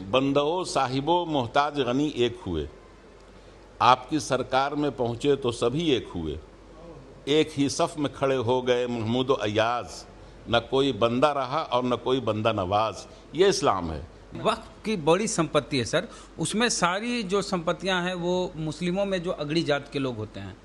बंदो साहिबो मोहताज गनी एक हुए, आपकी सरकार में पहुँचे तो सभी एक हुए, एक ही सफ़ में खड़े हो गए महमूद अयाज, न कोई बंदा रहा और न कोई बंदा नवाज। ये इस्लाम है। वक्फ की बड़ी संपत्ति है सर, उसमें सारी जो संपत्तियां हैं वो मुस्लिमों में जो अगड़ी जात के लोग होते हैं,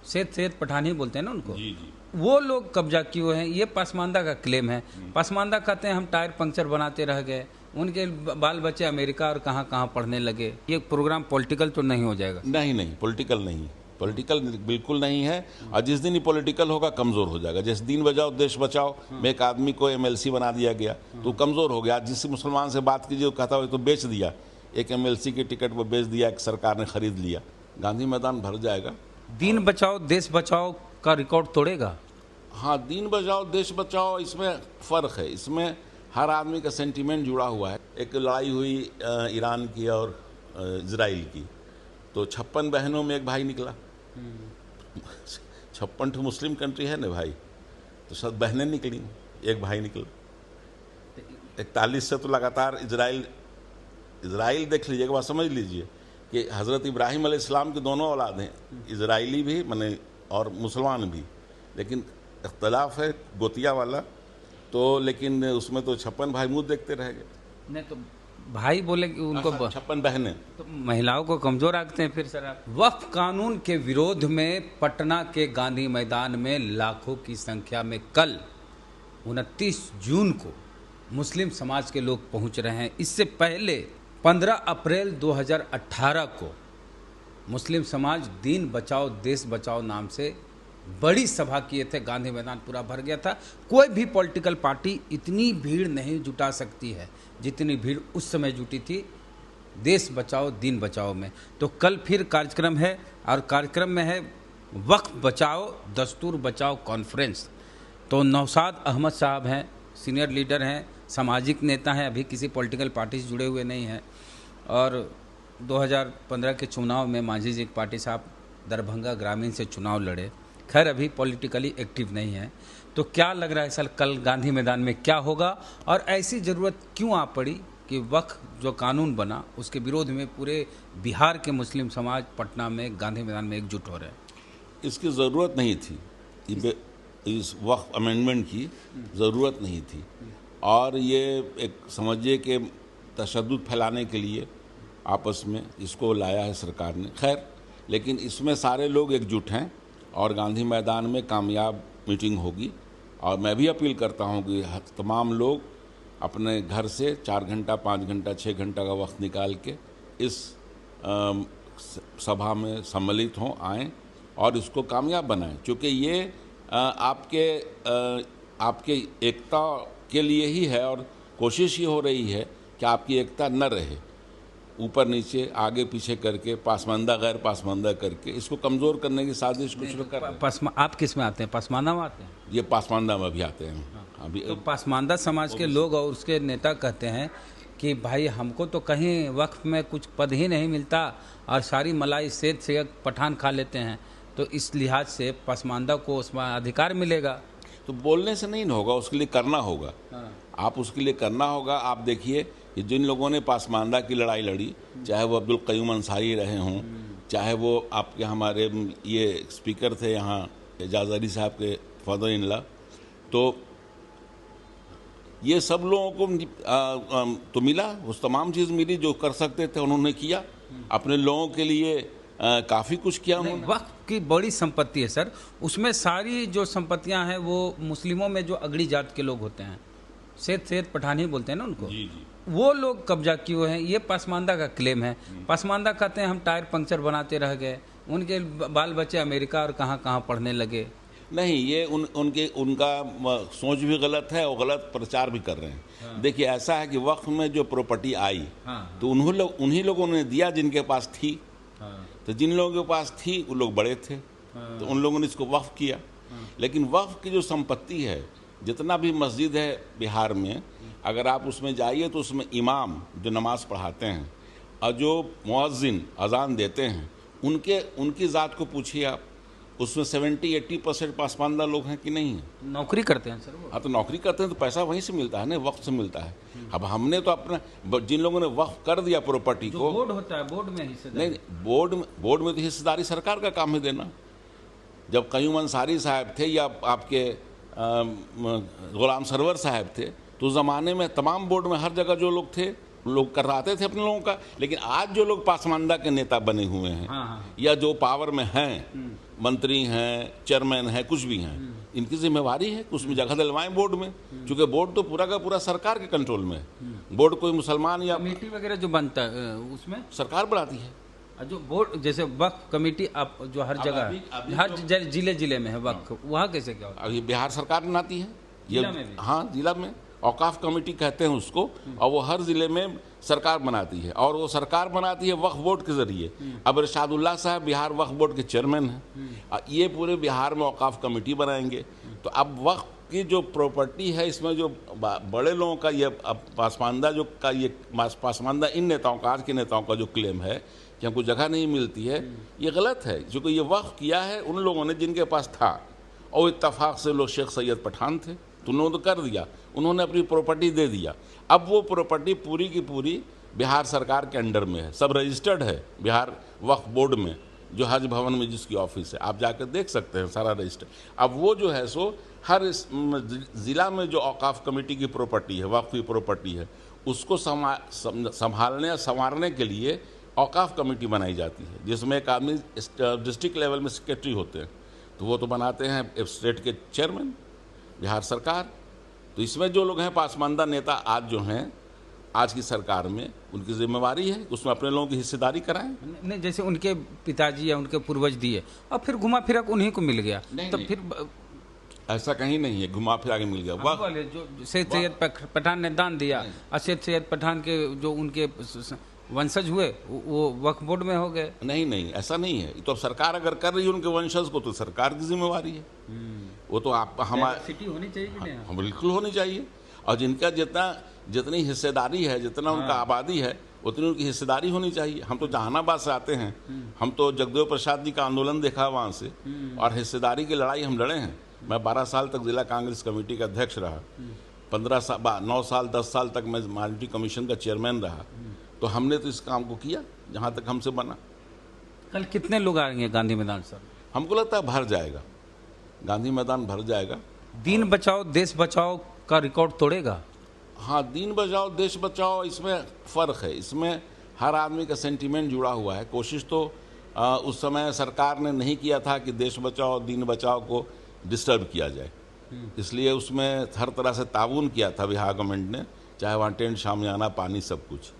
सैयद पठान ही बोलते हैं ना उनको, जी जी, वो लोग कब्जा किए हुए हैं। ये पासमानदा का क्लेम है। पासमानदा कहते हैं हम टायर पंक्चर बनाते रह गए, उनके बाल बच्चे अमेरिका और कहाँ कहाँ पढ़ने लगे। ये प्रोग्राम पॉलिटिकल तो नहीं हो जाएगा? नहीं, पॉलिटिकल नहीं, पॉलिटिकल बिल्कुल नहीं है। और जिस दिन ही पॉलिटिकल होगा कमज़ोर हो जाएगा। जैसे दीन बचाओ देश बचाओ में एक आदमी को MLC बना दिया गया तो कमज़ोर हो गया। जिस मुसलमान से बात कीजिए तो कहता हो तो बेच दिया, एक MLC की टिकट वो बेच दिया, एक सरकार ने खरीद लिया। गांधी मैदान भर जाएगा। दीन बचाओ देश बचाओ का रिकॉर्ड तोड़ेगा? हाँ, दीन बचाओ देश बचाओ, इसमें फ़र्क है। इसमें हर आदमी का सेंटीमेंट जुड़ा हुआ है। एक लड़ाई हुई ईरान की और इजराइल की, तो 56 बहनों में एक भाई निकला। 56 तो मुस्लिम कंट्री है ना भाई, तो सब बहनें निकली, एक भाई निकला। 41 से तो लगातार इजराइल देख लीजिए, एक बार समझ लीजिए कि हज़रत इब्राहीम अलैहिस्सलाम के दोनों औलाद हैं, इजराइली भी माने और मुसलमान भी, लेकिन इख्तलाफ है गोतिया वाला। तो लेकिन उसमें तो 56 भाई मुँह देखते रह गए। नहीं तो भाई बोले कि उनको 56 बहनें, तो महिलाओं को कमजोर रखते हैं फिर सर आप। वक्फ कानून के विरोध में पटना के गांधी मैदान में लाखों की संख्या में कल 29 जून को मुस्लिम समाज के लोग पहुंच रहे हैं। इससे पहले 15 अप्रैल 2018 को मुस्लिम समाज दीन बचाओ देश बचाओ नाम से बड़ी सभा किए थे। गांधी मैदान पूरा भर गया था। कोई भी पॉलिटिकल पार्टी इतनी भीड़ नहीं जुटा सकती है जितनी भीड़ उस समय जुटी थी देश बचाओ दीन बचाओ में। तो कल फिर कार्यक्रम है और कार्यक्रम में है वक्फ बचाओ दस्तूर बचाओ कॉन्फ्रेंस। तो नौशाद अहमद साहब हैं, सीनियर लीडर हैं, सामाजिक नेता हैं, अभी किसी पॉलिटिकल पार्टी से जुड़े हुए नहीं हैं। और 2015 के चुनाव में मांझी जी पार्टी साहब दरभंगा ग्रामीण से चुनाव लड़े, खैर अभी पॉलिटिकली एक्टिव नहीं है। तो क्या लग रहा है सर कल गांधी मैदान में क्या होगा और ऐसी ज़रूरत क्यों आ पड़ी कि वक्फ जो कानून बना उसके विरोध में पूरे बिहार के मुस्लिम समाज पटना में गांधी मैदान में एकजुट हो रहे हैं? इसकी ज़रूरत नहीं थी, इस वक्फ अमेंडमेंट की ज़रूरत नहीं थी। और ये एक समझिए कि तशद्दुद फैलाने के लिए आपस में इसको लाया है सरकार ने। खैर, लेकिन इसमें सारे लोग एकजुट हैं और गांधी मैदान में कामयाब मीटिंग होगी। और मैं भी अपील करता हूं कि तमाम लोग अपने घर से 4 घंटा 5 घंटा 6 घंटा का वक्त निकाल के इस सभा में सम्मिलित हों, आएँ और इसको कामयाब बनाएं। क्योंकि ये आपके एकता के लिए ही है और कोशिश ये हो रही है कि आपकी एकता न रहे, ऊपर नीचे आगे पीछे करके पासमानदा गैर पासमानदा करके इसको कमज़ोर करने की साजिश कुछ लोग कर रहे हैं। आप किस में आते हैं, पासमानदा में आते हैं? ये पासमानदा में भी आते हैं। अभी तो पासमानदा समाज के लोग और उसके नेता कहते हैं कि भाई हमको तो कहीं वक्फ में कुछ पद ही नहीं मिलता और सारी मलाई सैयद पठान खा लेते हैं, तो इस लिहाज से पासमानदा को उसमें अधिकार मिलेगा। तो बोलने से नहीं होगा, उसके लिए करना होगा। आप उसके लिए करना होगा। आप देखिए कि जिन लोगों ने पासमानदा की लड़ाई लड़ी, चाहे वो अब्दुल क़य्यूम अंसारी रहे हों, चाहे वो आपके हमारे ये स्पीकर थे यहाँ एजाज अली साहब के फादर इन लॉ, तो ये सब लोगों को तो मिला, उस तमाम चीज़ मिली जो कर सकते थे उन्होंने किया। अपने लोगों के लिए काफ़ी कुछ किया उन्होंने। वक्फ की बड़ी संपत्ति है सर, उसमें सारी जो संपत्तियां हैं वो मुस्लिमों में जो अगड़ी जात के लोग होते हैं, सैयद पठान ही बोलते हैं ना उनको, जी जी, वो लोग कब्जा किए हुए हैं। ये पासमानदा का क्लेम है। पासमानदा कहते हैं हम टायर पंक्चर बनाते रह गए, उनके बाल बच्चे अमेरिका और कहाँ कहाँ पढ़ने लगे। नहीं, ये उनका सोच भी गलत है और गलत प्रचार भी कर रहे हैं। देखिए, ऐसा है कि वक्फ में जो प्रॉपर्टी आई तो उन्हीं लोगों ने दिया जिनके पास थी। तो जिन लोगों के पास थी वो लोग बड़े थे, तो उन लोगों ने इसको वक्फ किया। लेकिन वक्फ की जो संपत्ति है, जितना भी मस्जिद है बिहार में, अगर आप उसमें जाइए तो उसमें इमाम जो नमाज पढ़ाते हैं और जो मुअज्जिन अजान देते हैं, उनकी ज़ात को पूछिए आप, उसमें 70-80% पासमानदा लोग हैं कि नहीं है? नौकरी करते हैं सर वो। हाँ, तो नौकरी करते हैं तो पैसा वहीं से मिलता है ना, वक्त से मिलता है। अब हमने तो अपना जिन लोगों ने वक्त कर दिया प्रॉपर्टी जो को, बोर्ड होता है बोर्ड में हिस्सेदारी। नहीं, बोर्ड में तो हिस्सेदारी सरकार का काम है देना। जब कयूम अंसारी साहब थे या आपके गुलाम सरवर साहब थे, तो उस ज़माने में तमाम बोर्ड में हर जगह जो लोग थे लोग करवाते थे अपने लोगों का। लेकिन आज जो लोग पासमानदा के नेता बने हुए हैं, हाँ। या जो पावर में हैं, मंत्री हैं, चेयरमैन हैं, कुछ भी हैं, इनकी जिम्मेवारी है कि उसमें जगह दिलवाएं बोर्ड में, क्योंकि बोर्ड तो पूरा का पूरा सरकार के कंट्रोल में है। बोर्ड कोई मुसलमान या कमेटी वगैरह जो बनता है उसमें सरकार बनाती है। जो बोर्ड जैसे वक्फ कमेटी आप जो हर जगह हर जिले में है वक्फ, वहाँ कैसे क्या होता है? अभी बिहार सरकार बनाती है ये। जिला में भी? हाँ, जिला में औकाफ कमेटी कहते हैं उसको, और वो हर जिले में सरकार बनाती है, और वो सरकार बनाती है वक्फ बोर्ड के जरिए। अब इरशादुल्लाह साहब बिहार वक्फ बोर्ड के चेयरमैन हैं, ये पूरे बिहार में औकाफ कमेटी बनाएंगे। तो अब वक्फ की जो प्रॉपर्टी है, इसमें जो बड़े लोगों का ये पासमानदा जो का ये पासमानदा इन नेताओं का, आज के नेताओं का जो क्लेम है कि हमको जगह नहीं मिलती है, ये गलत है। क्योंकि ये वक्फ किया है उन लोगों ने जिनके पास था, और इत्तफाक से लोग शेख सैयद पठान थे, तो उन्होंने तो कर दिया, उन्होंने अपनी प्रॉपर्टी दे दिया। अब वो प्रॉपर्टी पूरी की पूरी बिहार सरकार के अंडर में है, सब रजिस्टर्ड है बिहार वक्फ बोर्ड में, जो हज भवन में जिसकी ऑफिस है, आप जाकर देख सकते हैं सारा रजिस्टर। अब वो जो है सो हर ज़िला में जो औकाफ कमेटी की प्रॉपर्टी है, वक्फ की प्रॉपर्टी है, उसको संभालने या संवारने के लिए औकाफ कमेटी बनाई जाती है, जिसमें एक आदमी डिस्ट्रिक्ट लेवल में सेक्रेटरी होते हैं, तो वो तो बनाते हैं स्टेट के चेयरमैन, बिहार सरकार। तो इसमें जो लोग हैं पासमानदा नेता आज जो हैं आज की सरकार में, उनकी जिम्मेवारी है उसमें अपने लोगों की हिस्सेदारी कराएं। नहीं, जैसे उनके पिताजी या उनके पूर्वज दिए और फिर घुमा फिरा उन्हीं को मिल गया, तो फिर ऐसा कहीं नहीं है घुमा फिरा के मिल गया। वह वाले जो सैयद सैयद पठान ने दान दिया, और सैयद सैयद पठान के जो उनके वंशज हुए वो वक्फ बोर्ड में हो गए। नहीं, ऐसा नहीं है। तो अब सरकार अगर कर रही है उनके वंशज को, तो सरकार की जिम्मेवारी है। वो तो आप हमारे सिटी होनी चाहिए कि नहीं? बिल्कुल होनी चाहिए। और जिनका जितनी हिस्सेदारी है, जितना उनका आबादी है, उतनी उनकी हिस्सेदारी होनी चाहिए। हम तो जहानाबाद से आते हैं, हम तो जगदेव प्रसाद जी का आंदोलन देखा वहाँ से, और हिस्सेदारी की लड़ाई हम लड़े हैं। मैं 12 साल तक जिला कांग्रेस कमेटी का अध्यक्ष रहा, 9 साल 10 साल तक मैं माइनॉरिटी कमीशन का चेयरमैन रहा। तो हमने तो इस काम को किया जहाँ तक हमसे बना। कल कितने लोग आएंगे गांधी मैदान सर? हमको लगता है भर जाएगा, गांधी मैदान भर जाएगा। दीन बचाओ देश बचाओ का रिकॉर्ड तोड़ेगा। हाँ, दीन बचाओ देश बचाओ, इसमें फ़र्क है। इसमें हर आदमी का सेंटीमेंट जुड़ा हुआ है। कोशिश तो उस समय सरकार ने नहीं किया था कि देश बचाओ दीन बचाओ को डिस्टर्ब किया जाए, इसलिए उसमें हर तरह से ताउन किया था बिहार गवर्नमेंट ने, चाहे वहाँ टेंट शामियाना पानी सब कुछ।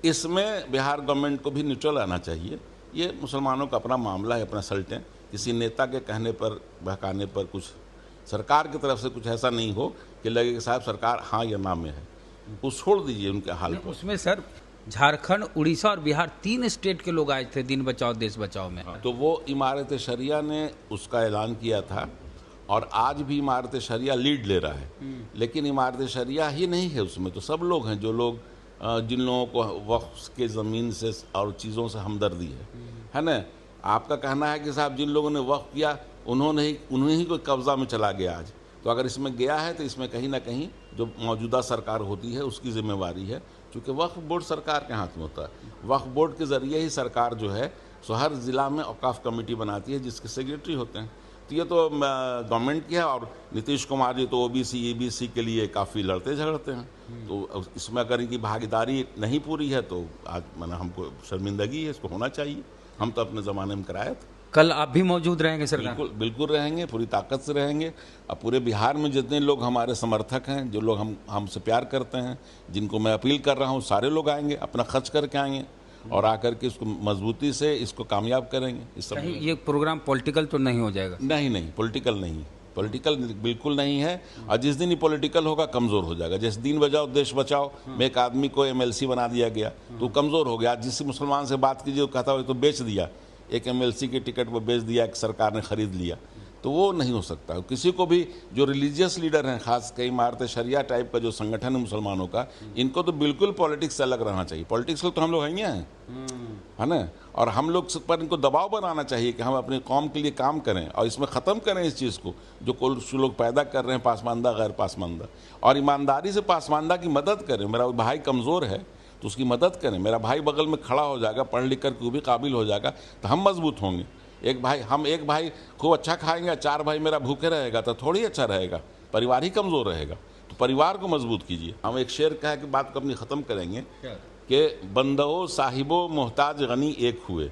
इसमें बिहार गवर्नमेंट को भी न्यूट्रल आना चाहिए। ये मुसलमानों का अपना मामला है, अपना सल्टें। किसी नेता के कहने पर बहकाने पर कुछ सरकार की तरफ से कुछ ऐसा नहीं हो कि लगे कि साहब सरकार हाँ या ना में है, उस छोड़ दीजिए उनके हाल को। उसमें सर झारखंड, उड़ीसा और बिहार 3 स्टेट के लोग आए थे दीन बचाओ देश बचाओ में। तो वो इमारत शरिया ने उसका ऐलान किया था, और आज भी इमारत शरिया लीड ले रहा है। लेकिन इमारत शरिया ही नहीं है, उसमें तो सब लोग हैं, जो लोग जिन लोगों को वक्फ के ज़मीन से और चीज़ों से हमदर्दी है ना। आपका कहना है कि साहब जिन लोगों ने वक्फ किया उन्हें ही कोई कब्ज़ा में चला गया आज। तो अगर इसमें गया है तो इसमें कहीं ना कहीं जो मौजूदा सरकार होती है उसकी जिम्मेवारी है, क्योंकि वक्फ बोर्ड सरकार के हाथ में होता है। वक्फ बोर्ड के ज़रिए ही सरकार जो है सो हर ज़िला में औकाफ कमेटी बनाती है, जिसके सेक्रेटरी होते हैं। तो ये तो गवर्नमेंट की है। और नीतीश कुमार जी तो ओबीसी ईबीसी के लिए काफ़ी लड़ते झगड़ते हैं, तो इसमें अगर इनकी भागीदारी नहीं पूरी है तो आज हमको शर्मिंदगी है, इसको होना चाहिए। हम तो अपने ज़माने में कराए थे। कल आप भी मौजूद रहेंगे सरकार? बिल्कुल रहेंगे, पूरी ताकत से रहेंगे। अब पूरे बिहार में जितने लोग हमारे समर्थक हैं, जो लोग हमसे प्यार करते हैं, जिनको मैं अपील कर रहा हूँ, सारे लोग आएंगे, अपना खर्च करके आएंगे, और आकर के इसको मजबूती से इसको कामयाब करेंगे। इस सब ये प्रोग्राम पॉलिटिकल तो नहीं हो जाएगा? नहीं, पॉलिटिकल बिल्कुल नहीं है। और जिस दिन ही पॉलिटिकल होगा कमज़ोर हो जाएगा। जैसे दीन बचाओ देश बचाओ में एक आदमी को MLC बना दिया गया तो कमज़ोर हो गया। जिस मुसलमान से बात कीजिए वो कहता हो तो बेच दिया, एक MLC की टिकट वो बेच दिया, एक सरकार ने ख़रीद लिया। तो वो नहीं हो सकता। किसी को भी जो रिलीजियस लीडर हैं, खास कई इमारत शरिया टाइप का जो संगठन है मुसलमानों का, इनको तो बिल्कुल पॉलिटिक्स से अलग रहना चाहिए। पॉलिटिक्स तो हम लोग हैं, है ना, और हम लोग पर इनको दबाव बनाना चाहिए कि हम अपनी कौम के लिए काम करें और इसमें ख़त्म करें इस चीज़ को जो कुछ लोग पैदा कर रहे हैं, पासमानदा गैर पासमानदा, और ईमानदारी से पासमानदा की मदद करें। मेरा भाई कमज़ोर है तो उसकी मदद करें। मेरा भाई बगल में खड़ा हो जाएगा, पढ़ लिख कर वो भी काबिल हो जाएगा, तो हम मजबूत होंगे। एक भाई खूब अच्छा खाएंगे, 4 भाई मेरा भूखे रहेगा तो थोड़ी अच्छा रहेगा, परिवार ही कमज़ोर रहेगा। तो परिवार को मजबूत कीजिए। हम एक शेर कह के बात को अपनी ख़त्म करेंगे कि बंदो साहिबो मोहताज गनी एक हुए,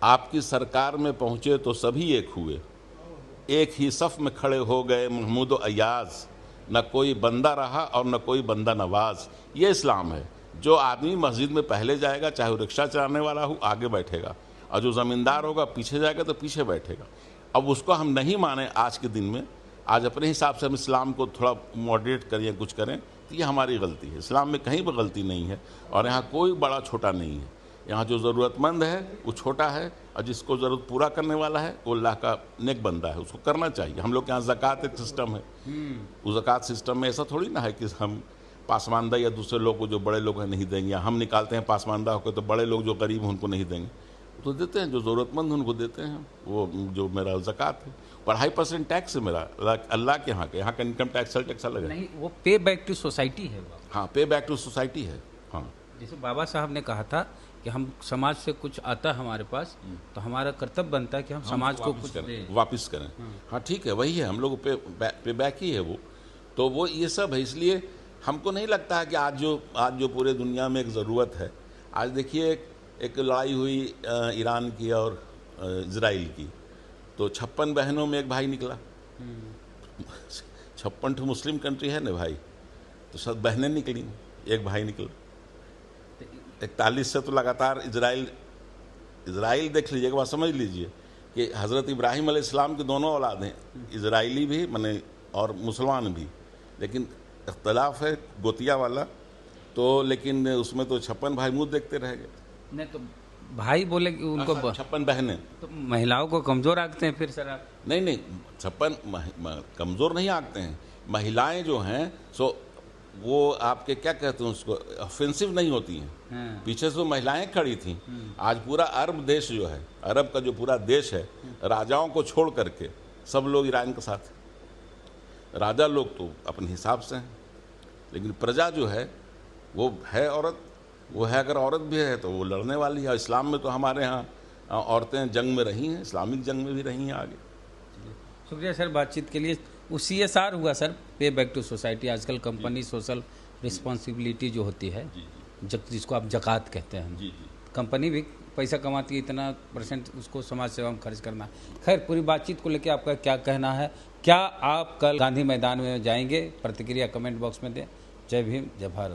आपकी सरकार में पहुँचे तो सभी एक हुए, एक ही सफ़ में खड़े हो गए महमूद व अयाज़, न कोई बंदा रहा और न कोई बंदा नवाज। ये इस्लाम है। जो आदमी मस्जिद में पहले जाएगा, चाहे वो रिक्शा चलाने वाला हो, आगे बैठेगा, और जो ज़मींदार होगा पीछे जाएगा तो पीछे बैठेगा। अब उसको हम नहीं माने आज के दिन में, आज अपने हिसाब से हम इस्लाम को थोड़ा मॉडरेट करें, कुछ करें, तो ये हमारी गलती है। इस्लाम में कहीं पर गलती नहीं है, और यहाँ कोई बड़ा छोटा नहीं है। यहाँ जो ज़रूरतमंद है वो छोटा है, और जिसको ज़रूरत पूरा करने वाला है वो अल्लाह का नेक बंदा है, उसको करना चाहिए। हम लोग के यहाँ ज़कात एक सिस्टम है, उस ज़कात सिस्टम में ऐसा थोड़ी ना है कि हम पासमानदा या दूसरे लोग को जो बड़े लोग हैं नहीं देंगे, या हम निकालते हैं पासमानदा होकर तो बड़े लोग जो गरीब हैं उनको नहीं देंगे, तो देते हैं। जो ज़रूरतमंद उनको देते हैं। वो जो मेरा ज़कात है 2.5% टैक्स है मेरा, अल्लाह के यहाँ का इनकम टैक्स टैक्स अलग है। नहीं, वो पे बैक टू सोसाइटी है। हाँ, पे बैक टू सोसाइटी है। हाँ, जैसे बाबा साहब ने कहा था कि हम समाज से कुछ आता है हमारे पास, तो हमारा कर्तव्य बनता है कि हम समाज को कुछ वापस करें। हाँ ठीक है, वही है, हम लोग पे बैक ही है वो। तो वो ये सब है। इसलिए हमको नहीं लगता है कि आज जो पूरे दुनिया में एक ज़रूरत है। आज देखिए एक लड़ाई हुई ईरान की और इजराइल की, तो 56 बहनों में एक भाई निकला। 56 तो मुस्लिम कंट्री है ना भाई, तो सब बहनें निकली, एक भाई निकला। 41 से तो लगातार इजराइल देख लीजिए, एक बात समझ लीजिए कि हज़रत इब्राहीम अलैहिस्सलाम के दोनों औलाद हैं, इजराइली भी मने और मुसलमान भी, लेकिन इख्तलाफ है गोतिया वाला। तो लेकिन उसमें तो 56 भाई मुँह देखते रह गए। नहीं तो भाई बोले कि उनको 56 बहनें, तो महिलाओं को कमज़ोर आंकते हैं फिर सर आप? नहीं 56 कमज़ोर नहीं आंकते हैं। महिलाएं जो हैं सो वो आपके क्या कहते हैं उसको, ऑफेंसिव नहीं होती हैं। पीछे से वो महिलाएं खड़ी थीं। आज पूरा अरब देश जो है, अरब का जो पूरा देश है, राजाओं को छोड़ करके सब लोग ईरान के साथ हैं। राजा लोग तो अपने हिसाब से हैं, लेकिन प्रजा जो है वो है औरत, वो है, अगर औरत भी है तो वो लड़ने वाली है। इस्लाम में तो हमारे यहाँ औरतें जंग में रही हैं, इस्लामिक जंग में भी रही हैं आगे। शुक्रिया सर बातचीत के लिए। CSR हुआ सर, पे बैक टू सोसाइटी, आजकल कंपनी सोशल रिस्पॉन्सिबिलिटी जो होती है, जिसको आप ज़कात कहते हैं, कंपनी भी पैसा कमाती है, इतना % उसको समाज सेवा में खर्च करना। खैर, पूरी बातचीत को लेकर आपका क्या कहना है? क्या आप कल गांधी मैदान में जाएंगे? प्रतिक्रिया कमेंट बॉक्स में दें। जय भीम, जय भारत।